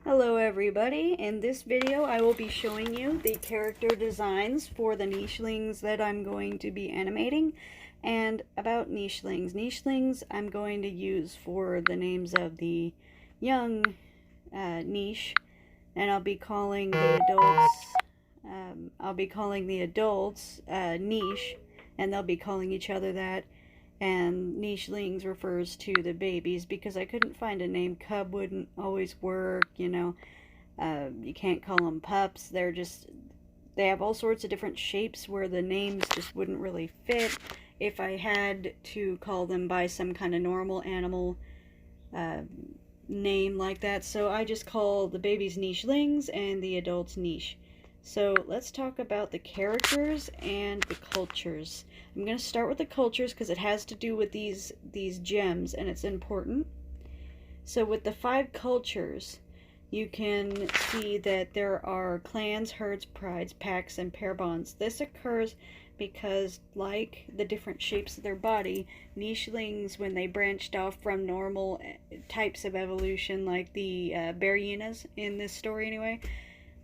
Hello everybody, in this video I will be showing you the character designs for the nichelings that I'm going to be animating. And about nichelings, I'm going to use for the names of the young niche, and I'll be calling the adults niche, and they'll be calling each other that. And nichelings refers to the babies, because I couldn't find a name. Cub wouldn't always work, you know. You can't call them pups. They have all sorts of different shapes where the names just wouldn't really fit if I had to call them by some kind of normal animal name like that. So I just call the babies nichelings and the adults niche. So let's talk about the characters and the cultures. I'm going to start with the cultures because it has to do with these gems and it's important. So with the 5 cultures, you can see that there are clans, herds, prides, packs, and pair bonds. This occurs because, like the different shapes of their body, nichelings, when they branched off from normal types of evolution, like the bear hyenas in this story anyway,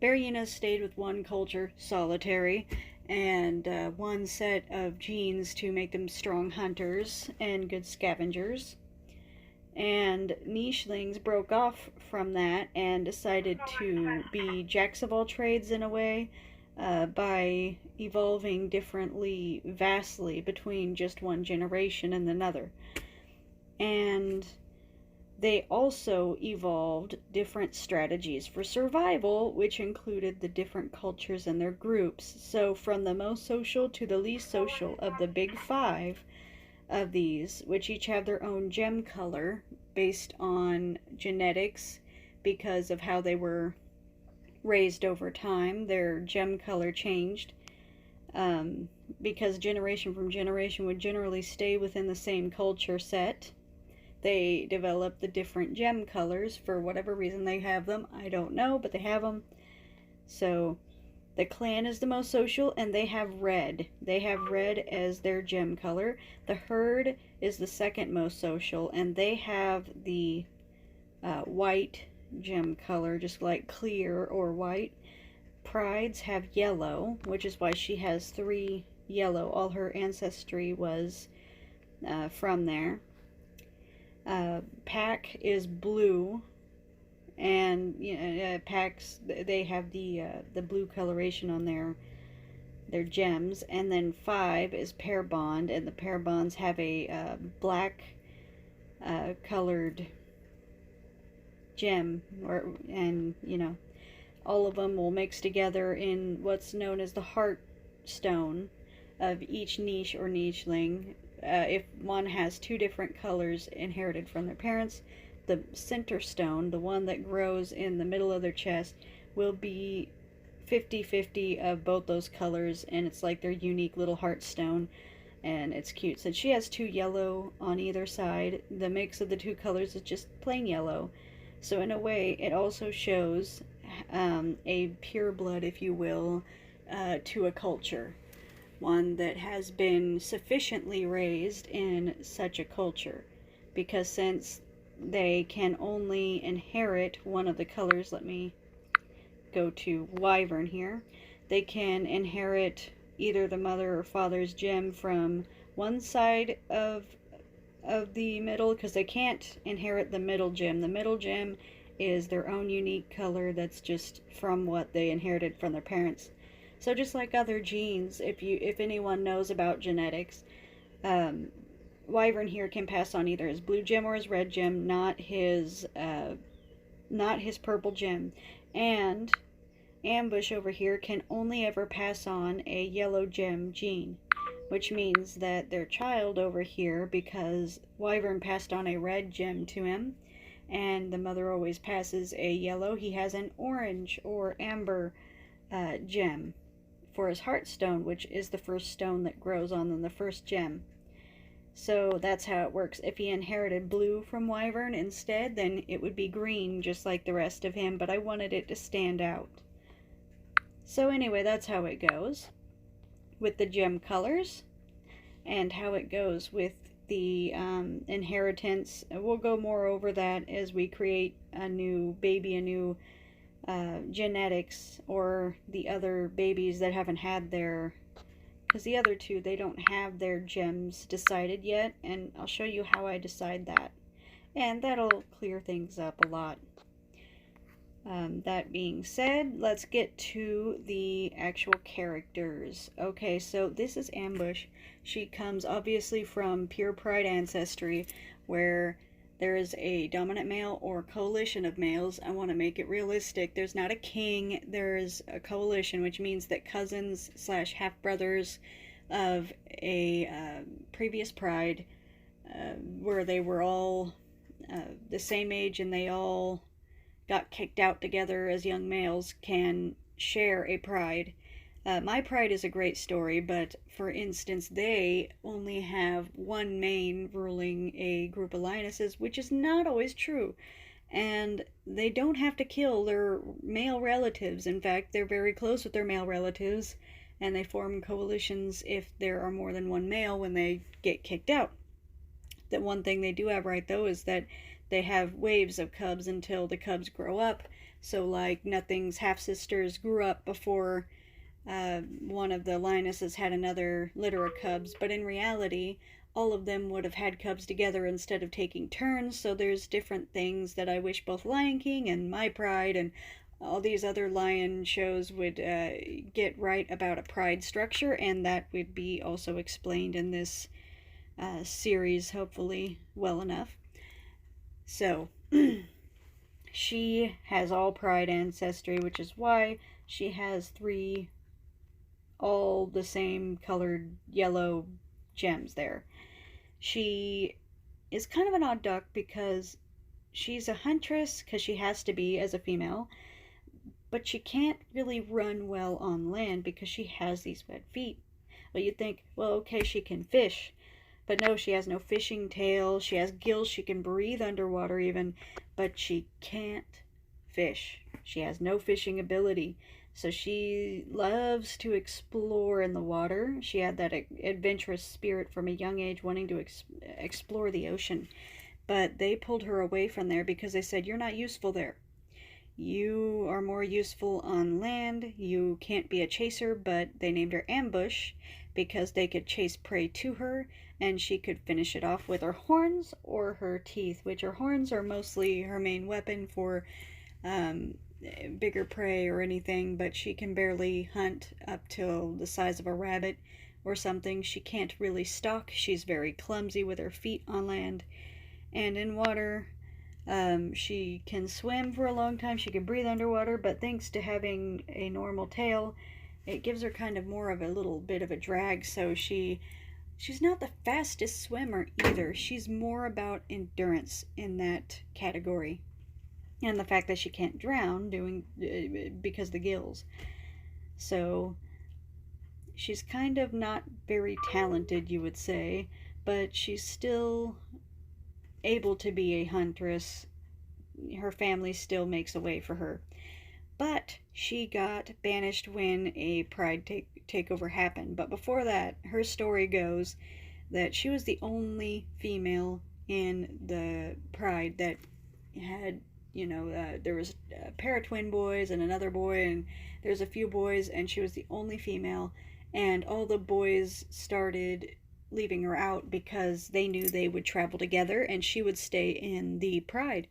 bear hyenas stayed with one culture, solitary, and one set of genes to make them strong hunters and good scavengers. And nichelings broke off from that and decided to be jacks of all trades in a way, by evolving differently, vastly, between just one generation and another. And they also evolved different strategies for survival, which included the different cultures and their groups. So from the most social to the least social of the big 5 of these, which each have their own gem color based on genetics, because of how they were raised over time, their gem color changed. Because generation from generation would generally stay within the same culture set, they develop the different gem colors for whatever reason they have them. I don't know, but they have them. So the clan is the most social, and they have red. They have red as their gem color. The herd is the second most social, and they have the white gem color, just like clear or white. Prides have yellow, which is why she has 3 yellow. All her ancestry was from there. Pack is blue, and packs, they have the blue coloration on their gems. And then 5 is pair bond, and the pair bonds have a black colored gem, and all of them will mix together in what's known as the heart stone of each niche or nicheling. If one has 2 different colors inherited from their parents, the center stone, the one that grows in the middle of their chest, will be 50-50 of both those colors, and it's like their unique little heart stone, and it's cute. Since she has 2 yellow on either side, the mix of the 2 colors is just plain yellow. So in a way, it also shows a pure blood, if you will, to a culture. One that has been sufficiently raised in such a culture, because since they can only inherit one of the colors, let me go to wyvern here, they can inherit either the mother or father's gem from one side of the middle, because they can't inherit the middle gem. The middle gem is their own unique color that's just from what they inherited from their parents. So just like other genes, if anyone knows about genetics, wyvern here can pass on either his blue gem or his red gem, not his purple gem. And ambush over here can only ever pass on a yellow gem gene, which means that their child over here, because wyvern passed on a red gem to him, and the mother always passes a yellow, he has an orange or amber gem for his heartstone, which is the first stone that grows on the first gem. So that's how it works. If he inherited blue from wyvern instead, then it would be green just like the rest of him, but I wanted it to stand out. So anyway, that's how it goes with the gem colors, and how it goes with the inheritance. We'll go more over that as we create a new baby, a new genetics, or the other babies that haven't had their, because the other two, they don't have their gems decided yet, and I'll show you how I decide that. And that'll clear things up a lot. That being said, let's get to the actual characters. Okay, so this is Ambush. She comes obviously from pure pride ancestry, where there is a dominant male or coalition of males. I want to make it realistic. There's not a king, there's a coalition, which means that cousins slash half-brothers of a previous pride, where they were all the same age and they all got kicked out together as young males, can share a pride. My Pride is a great story, but for instance, they only have one main ruling a group of lionesses, which is not always true. And they don't have to kill their male relatives. In fact, they're very close with their male relatives, and they form coalitions if there are more than one male when they get kicked out. The one thing they do have right, though, is that they have waves of cubs until the cubs grow up. So, like, Nothing's half-sisters grew up before one of the lionesses had another litter of cubs, but in reality, all of them would have had cubs together instead of taking turns. So there's different things that I wish both Lion King and My Pride and all these other lion shows would get right about a pride structure, and that would be also explained in this series, hopefully well enough. So, she has all pride ancestry, which is why she has 3 all the same colored yellow gems there. She is kind of an odd duck because she's a huntress, because she has to be as a female, but she can't really run well on land because she has these web feet. Well, you'd think, well, okay, she can fish. But no, she has no fishing tail. She has gills. She can breathe underwater even, but she can't fish. She has no fishing ability. So she loves to explore in the water. She had that adventurous spirit from a young age, wanting to explore the ocean. But they pulled her away from there because they said, you're not useful there. You are more useful on land. You can't be a chaser, but they named her Ambush because they could chase prey to her, and she could finish it off with her horns or her teeth, which her horns are mostly her main weapon for bigger prey or anything, but she can barely hunt up till the size of a rabbit or something. She can't really stalk. She's very clumsy with her feet on land. And in water, she can swim for a long time. She can breathe underwater, but thanks to having a normal tail, it gives her kind of more of a little bit of a drag, so she's not the fastest swimmer either. She's more about endurance in that category. And the fact that she can't drown because of the gills. So she's kind of not very talented, you would say, but she's still able to be a huntress. Her family still makes a way for her. But she got banished when a pride takeover happened. But before that, her story goes that she was the only female in the pride that had, there was a pair of twin boys and another boy, and there's a few boys, and she was the only female. And all the boys started leaving her out because they knew they would travel together and she would stay in the pride.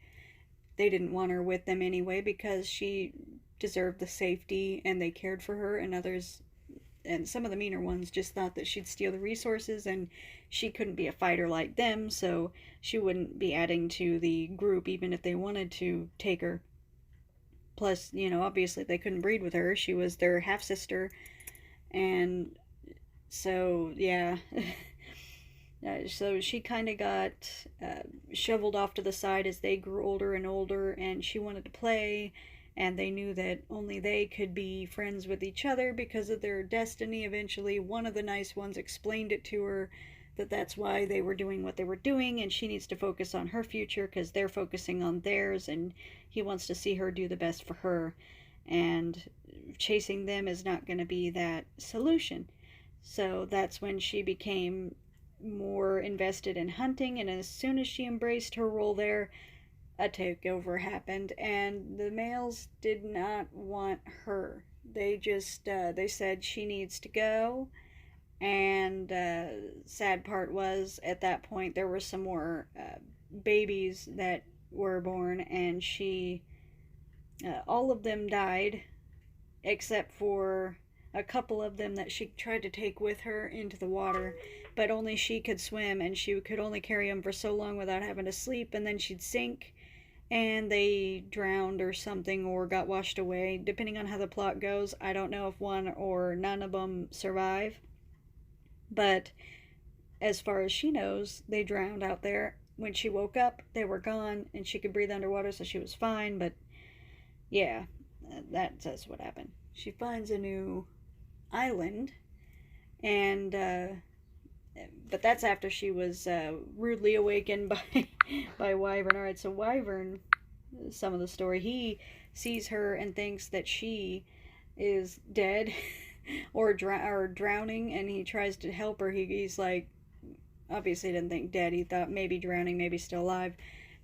They didn't want her with them anyway because she deserved the safety and they cared for her, and others, and some of the meaner ones, just thought that she'd steal the resources and she couldn't be a fighter like them, so she wouldn't be adding to the group even if they wanted to take her. Plus, obviously they couldn't breed with her. She was their half-sister, and so, yeah. So she kind of got shoveled off to the side as they grew older and older, and she wanted to play, and they knew that only they could be friends with each other because of their destiny. Eventually, one of the nice ones explained it to her, that that's why they were doing what they were doing, and she needs to focus on her future because they're focusing on theirs, and he wants to see her do the best for her, and chasing them is not going to be that solution. So that's when she became more invested in hunting, and as soon as she embraced her role there, a takeover happened, and the males did not want her. They just they said she needs to go, and sad part was at that point there were some more babies that were born, and she all of them died except for a couple of them that she tried to take with her into the water, but only she could swim, and she could only carry them for so long without having to sleep, and then she'd sink and they drowned or something or got washed away. Depending on how the plot goes, I don't know if one or none of them survive, but as far as she knows, they drowned out there. When she woke up, they were gone, and she could breathe underwater, so she was fine. But yeah, that says what happened. She finds a new island, and but that's after she was rudely awakened by Wyvern. All right, so Wyvern, some of the story, he sees her and thinks that she is dead or drowning, and he tries to help her. He's like, obviously didn't think dead. He thought maybe drowning, maybe still alive.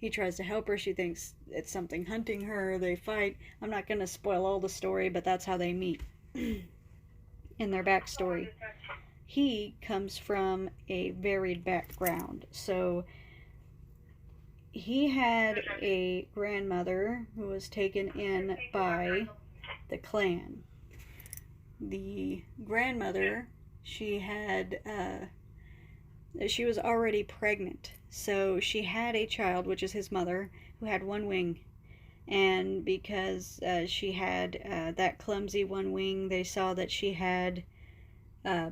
He tries to help her. She thinks it's something hunting her. They fight. I'm not going to spoil all the story, but that's how they meet in their backstory. He comes from a varied background. So he had a grandmother who was taken in by the clan. The grandmother, she was already pregnant. So she had a child, which is his mother, who had one wing. And because she had that clumsy one wing, they saw that she had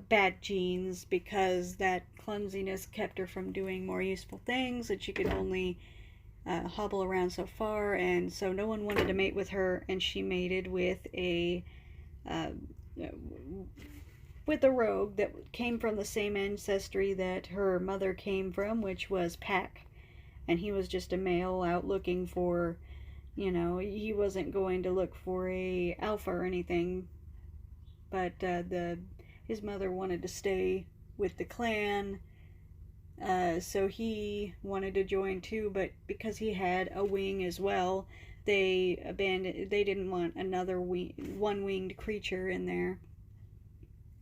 bad genes, because that clumsiness kept her from doing more useful things, and she could only hobble around so far, and so no one wanted to mate with her, and she mated uh, with a rogue that came from the same ancestry that her mother came from, which was Pack, and he was just a male out looking for, he wasn't going to look for a alpha or anything, but his mother wanted to stay with the clan, so he wanted to join too, but because he had a wing as well, they didn't want another one-winged creature in there.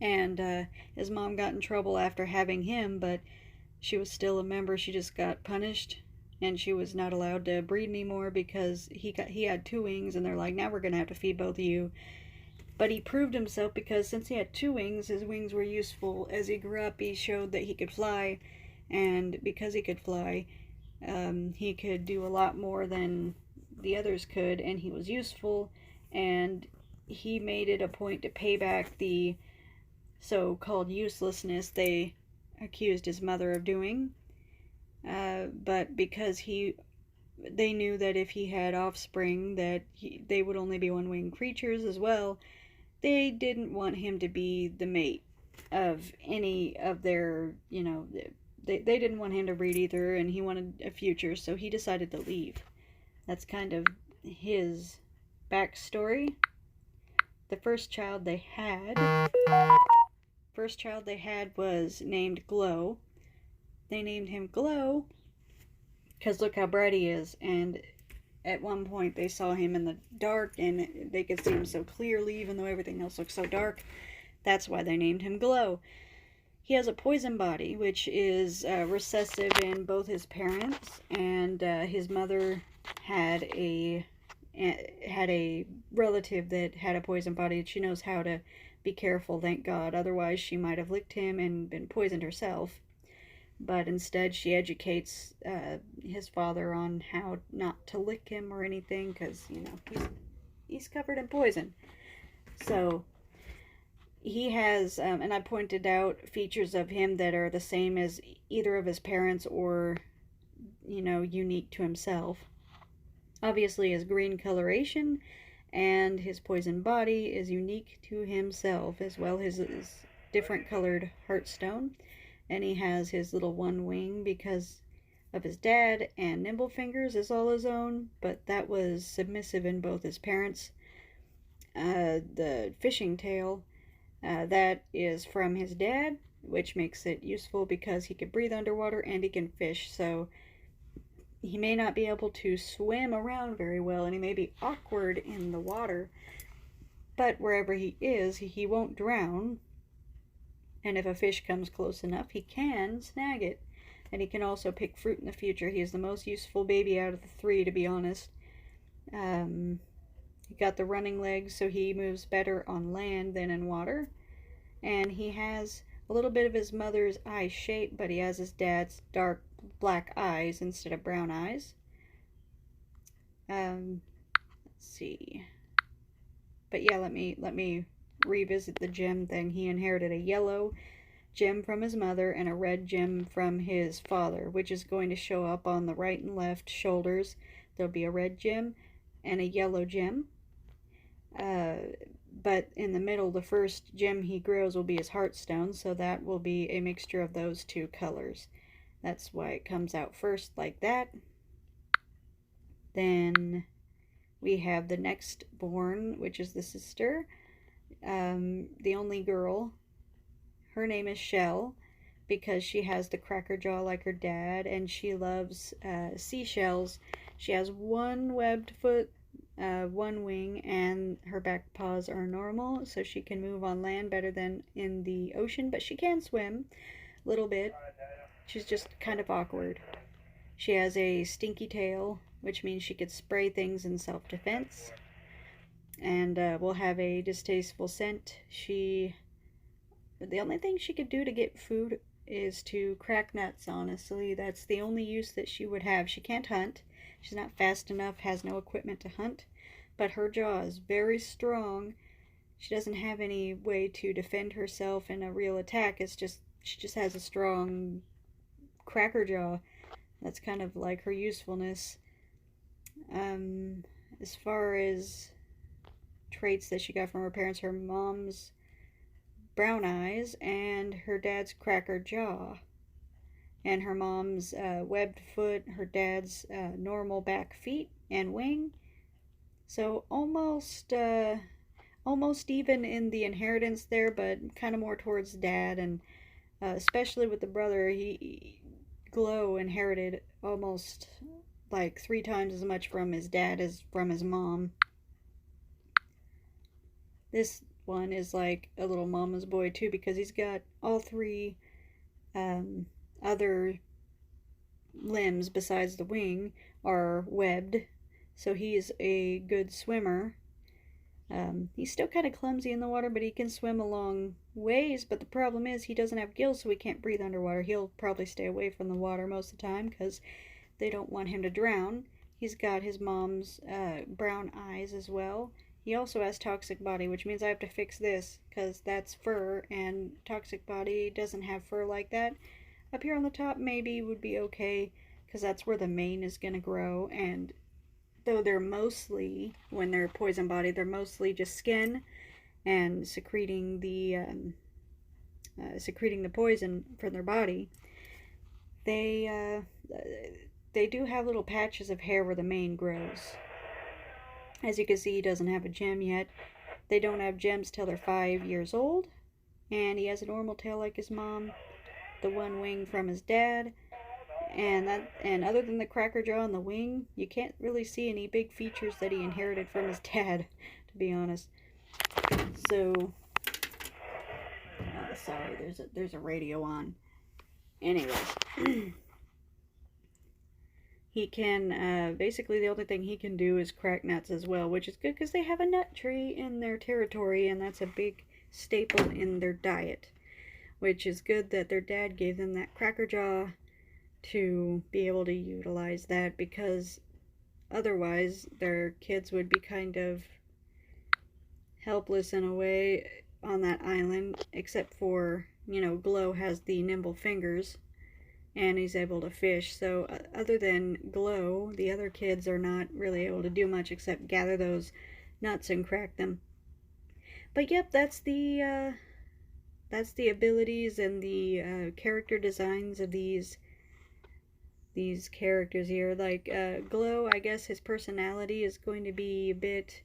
And his mom got in trouble after having him, but she was still a member. She just got punished, and she was not allowed to breed anymore because he had two wings, and they're like, now we're gonna have to feed both of you. But he proved himself, because since he had two wings, his wings were useful. As he grew up, he showed that he could fly, and because he could fly, he could do a lot more than the others could, and he was useful, and he made it a point to pay back the so-called uselessness they accused his mother of doing. But because they knew that if he had offspring, that they would only be one-winged creatures as well, they didn't want him to be the mate of any of their, they didn't want him to breed either, and he wanted a future, so he decided to leave. That's kind of his backstory. The first child they had was named Glow. They named him Glow because look how bright he is, and at one point they saw him in the dark and they could see him so clearly even though everything else looked so dark. That's why they named him Glow. He has a poison body, which is recessive in both his parents, and his mother had a relative that had a poison body, and she knows how to be careful, thank God. Otherwise she might have licked him and been poisoned herself. But instead she educates his father on how not to lick him or anything, because he's covered in poison. So he has, and I pointed out features of him that are the same as either of his parents or, unique to himself. Obviously his green coloration and his poison body is unique to himself, as well as his different colored heartstone. And he has his little one wing because of his dad, and nimble fingers is all his own, but that was submissive in both his parents. The fishing tail, that is from his dad, which makes it useful because he can breathe underwater and he can fish. So he may not be able to swim around very well, and he may be awkward in the water, but wherever he is, he won't drown. And if a fish comes close enough, he can snag it. And he can also pick fruit in the future. He is the most useful baby out of the three, to be honest. He got the running legs, so he moves better on land than in water. And he has a little bit of his mother's eye shape, but he has his dad's dark black eyes instead of brown eyes. Let's see. But yeah, let me revisit the gem thing. He inherited a yellow gem from his mother and a red gem from his father, which is going to show up on the right and left shoulders. There'll be a red gem and a yellow gem. But in the middle, the first gem he grows will be his heartstone, so that will be a mixture of those two colors. That's why it comes out first like that. Then we have the next born, which is the sister, the only girl. Her name is Shell because she has the cracker jaw like her dad, and she loves seashells. She has one webbed foot, one wing, and her back paws are normal, so she can move on land better than in the ocean, but she can swim a little bit. She's just kind of awkward. She has a stinky tail, which means she could spray things in self-defense, and will have a distasteful scent. The only thing she could do to get food is to crack nuts, honestly. That's the only use that she would have. She can't hunt. She's not fast enough, has no equipment to hunt, but her jaw is very strong. She doesn't have any way to defend herself in a real attack. She just has a strong cracker jaw. That's kind of like her usefulness. As far as traits that she got from her parents, her mom's brown eyes and her dad's cracker jaw, and her mom's webbed foot, her dad's normal back feet and wing. So almost even in the inheritance there, but kind of more towards dad, and especially with the brother, Glow inherited almost like 3 times as much from his dad as from his mom. This one is like a little mama's boy too, because he's got all 3 other limbs besides the wing are webbed, so he's a good swimmer. He's still kind of clumsy in the water, but he can swim a long ways, but the problem is he doesn't have gills, so he can't breathe underwater. He'll probably stay away from the water most of the time because they don't want him to drown. He's got his mom's brown eyes as well. He also has toxic body, which means I have to fix this because that's fur, and toxic body doesn't have fur like that. Up here on the top maybe would be okay because that's where the mane is going to grow, and though they're mostly, when they're poison body, they're mostly just skin and secreting the poison from their body, they do have little patches of hair where the mane grows. As you can see, he doesn't have a gem yet. They don't have gems till they're 5 years old, and he has a normal tail like his mom, the one wing from his dad, and other than the cracker jaw and the wing, you can't really see any big features that he inherited from his dad, to be honest. So, sorry, there's a radio on. Anyways, he can, basically the only thing he can do is crack nuts as well, which is good because they have a nut tree in their territory, and that's a big staple in their diet, which is good that their dad gave them that cracker jaw to be able to utilize that, because otherwise their kids would be kind of helpless in a way on that island, except for, Glow has the nimble fingers and he's able to fish. So other than Glow, the other kids are not really able to do much except gather those nuts and crack them. But yep, that's the abilities and the character designs of these characters here. Like Glow, I guess his personality is going to be a bit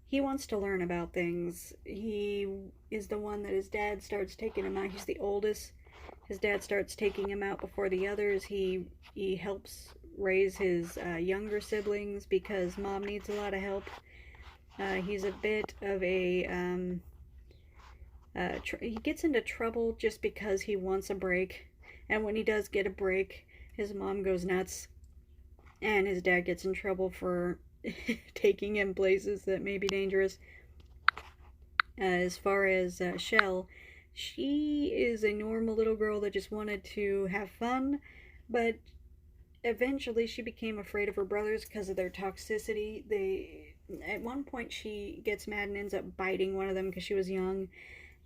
he wants to learn about things. He is the one that his dad starts taking him out. He's the oldest. His dad starts taking him out before the others. He helps raise his younger siblings because mom needs a lot of help. He's a bit of a he gets into trouble just because he wants a break, and when he does get a break, his mom goes nuts, and his dad gets in trouble for taking him places that may be dangerous. As far as Shell, she is a normal little girl that just wanted to have fun, but eventually she became afraid of her brothers because of their toxicity. At one point she gets mad and ends up biting one of them because she was young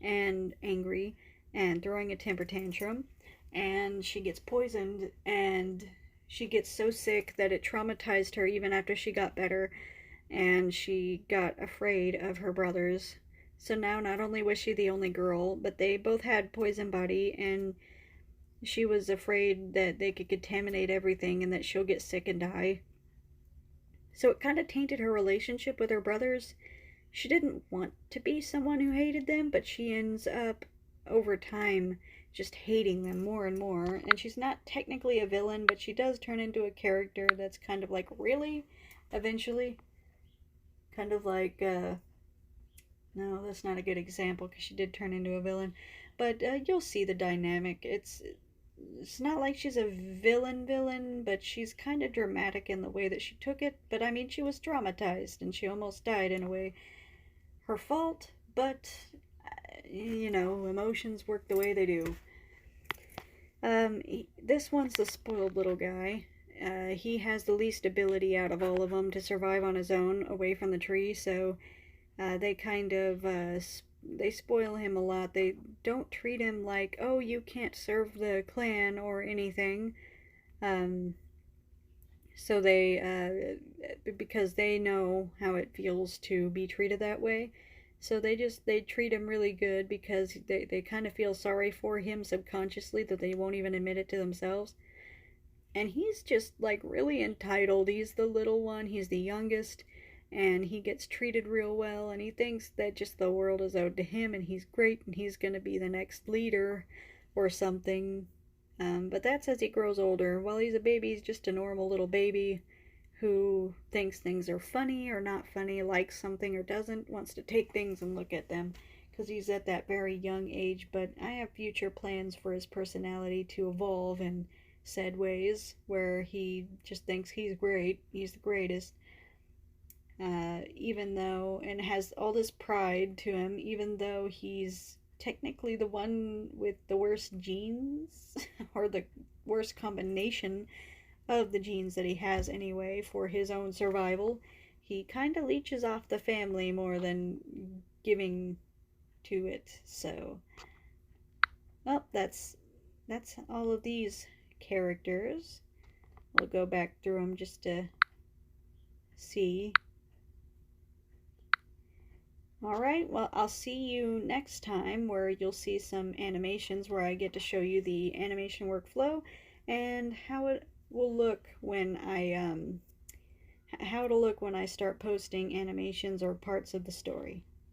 and angry and throwing a temper tantrum, and she gets poisoned, and she gets so sick that it traumatized her even after she got better, and she got afraid of her brothers. So now not only was she the only girl, but they both had poison body, and she was afraid that they could contaminate everything and that she'll get sick and die. So it kind of tainted her relationship with her brothers. She didn't want to be someone who hated them, but she ends up, over time, just hating them more and more. And she's not technically a villain, but she does turn into a character that's kind of like, really? Eventually? Kind of like, no, that's not a good example because she did turn into a villain. But you'll see the dynamic. It's not like she's a villain, but she's kind of dramatic in the way that she took it. But I mean, she was traumatized and she almost died in a way. Her fault, but emotions work the way they do. This one's the spoiled little guy. He has the least ability out of all of them to survive on his own away from the tree, so they kind of they spoil him a lot. They don't treat him like, oh, you can't serve the clan or anything. So because they know how it feels to be treated that way, so they treat him really good because they kind of feel sorry for him subconsciously that they won't even admit it to themselves. And he's just like really entitled. He's the little one, he's the youngest, and he gets treated real well, and he thinks that just the world is owed to him and he's great and he's going to be the next leader or something. But that's as he grows older. While he's a baby, he's just a normal little baby who thinks things are funny or not funny, likes something or doesn't, wants to take things and look at them because he's at that very young age. But I have future plans for his personality to evolve in said ways where he just thinks he's great, he's the greatest, even though, and has all this pride to him, even though he's technically the one with the worst genes or the worst combination of the genes that he has anyway for his own survival. He kind of leeches off the family more than giving to it. So, well, that's all of these characters. We'll go back through them just to see. Alright, well, I'll see you next time where you'll see some animations where I get to show you the animation workflow and how it will look when how it'll look when I start posting animations or parts of the story.